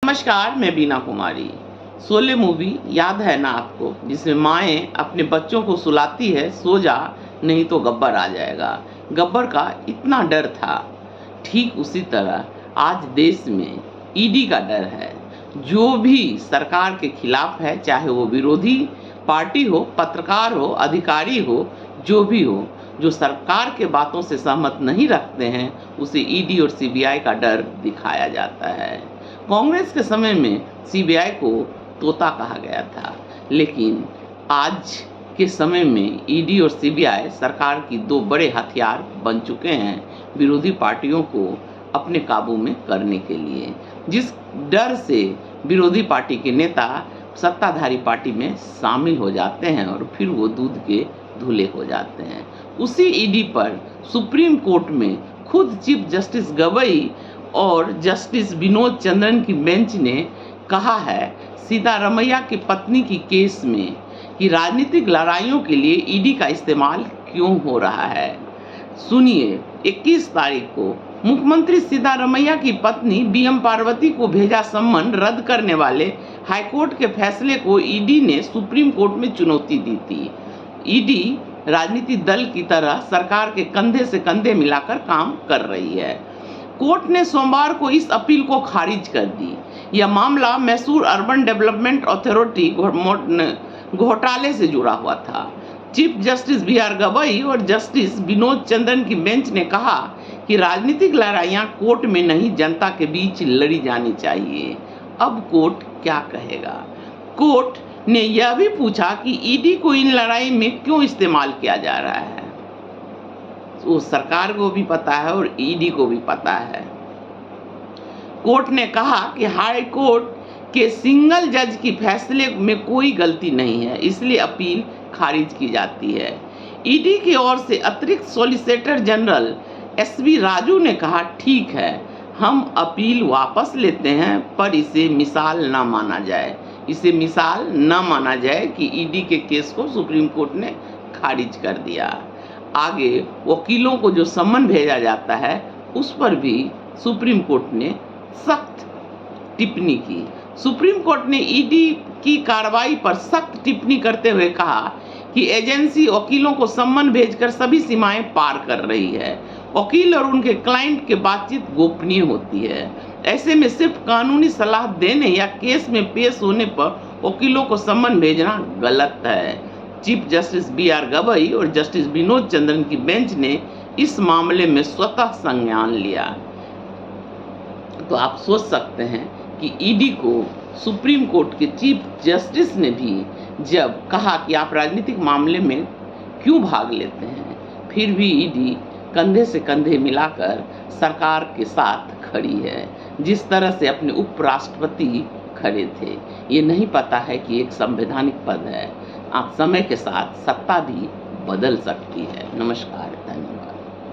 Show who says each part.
Speaker 1: नमस्कार, मैं बीना कुमारी। शोले मूवी याद है ना आपको, जिसमें माएँ अपने बच्चों को सुलाती है, सो जा नहीं तो गब्बर आ जाएगा। गब्बर का इतना डर था। ठीक उसी तरह आज देश में ईडी का डर है। जो भी सरकार के खिलाफ है, चाहे वो विरोधी पार्टी हो, पत्रकार हो, अधिकारी हो, जो भी हो, जो सरकार के बातों से सहमत नहीं रखते हैं, उसे ईडी और सीबीआई का डर दिखाया जाता है। कांग्रेस के समय में सीबीआई को तोता कहा गया था, लेकिन आज के समय में ईडी और सीबीआई सरकार की दो बड़े हथियार बन चुके हैं विरोधी पार्टियों को अपने काबू में करने के लिए, जिस डर से विरोधी पार्टी के नेता सत्ताधारी पार्टी में शामिल हो जाते हैं और फिर वो दूध के धुले हो जाते हैं। उसी ईडी पर सुप्रीम कोर्ट में खुद चीफ जस्टिस गवई और जस्टिस विनोद चंद्रन की बेंच ने कहा है सिद्धारमैया की पत्नी की केस में कि राजनीतिक लड़ाइयों के लिए ईडी का इस्तेमाल क्यों हो रहा है। सुनिए, 21 तारीख को मुख्यमंत्री सिद्धारमैया की पत्नी बीएम पार्वती को भेजा सम्मन रद्द करने वाले हाईकोर्ट के फैसले को ईडी ने सुप्रीम कोर्ट में चुनौती दी थी। ईडी राजनीतिक दल की तरह सरकार के कंधे से कंधे मिलाकर काम कर रही है। कोर्ट ने सोमवार को इस अपील को खारिज कर दी। यह मामला मैसूर अर्बन डेवलपमेंट अथॉरिटी घोटाले से जुड़ा हुआ था। Chief justice B R. गवई और जस्टिस विनोद चंद्रन की बेंच ने कहा कि राजनीतिक लड़ाइयां कोर्ट में नहीं, जनता के बीच लड़ी जानी चाहिए। अब कोर्ट क्या कहेगा? कोर्ट ने यह भी पूछा कि ईडी को इन लड़ाई में क्यों इस्तेमाल किया जा रहा है। तो सरकार को भी पता है और ईडी को भी पता है। कोर्ट ने कहा कि हाई कोर्ट के सिंगल जज की फैसले में कोई गलती नहीं है, इसलिए अपील खारिज की जाती है। ईडी की ओर से अतिरिक्त सॉलिसिटर जनरल एस.वी. राजू ने कहा, ठीक है, हम अपील वापस लेते हैं, पर इसे मिसाल न माना जाए। इसे मिसाल न माना जाए कि ईडी के केस को सुप्रीम कोर्ट ने खारिज कर दिया। आगे वकीलों को जो सम्मन भेजा जाता है, उस पर भी सुप्रीम कोर्ट ने सख्त टिप्पणी की। सुप्रीम कोर्ट ने ईडी की कार्रवाई पर सख्त टिप्पणी करते हुए कहा कि एजेंसी वकीलों को सम्मन भेजकर सभी सीमाएं पार कर रही है। वकील और उनके क्लाइंट के बातचीत गोपनीय होती है। ऐसे में सिर्फ कानूनी सलाह देने या केस में पेश होने पर वकीलों को सम्मन भेजना गलत है। Chief justice B R. गवई और जस्टिस विनोद चंद्रन की बेंच ने इस मामले में स्वतः संज्ञान लिया। तो आप सोच सकते हैं कि ईडी को सुप्रीम कोर्ट के चीफ जस्टिस ने भी जब कहा कि आप राजनीतिक मामले में क्यों भाग लेते हैं, फिर भी ईडी कंधे से कंधे मिलाकर सरकार के साथ खड़ी है, जिस तरह से अपने उपराष्ट्रपति खड़े थे। ये नहीं पता है कि एक संवैधानिक पद है। आप समय के साथ सत्ता भी बदल सकती है। नमस्कार, धन्यवाद।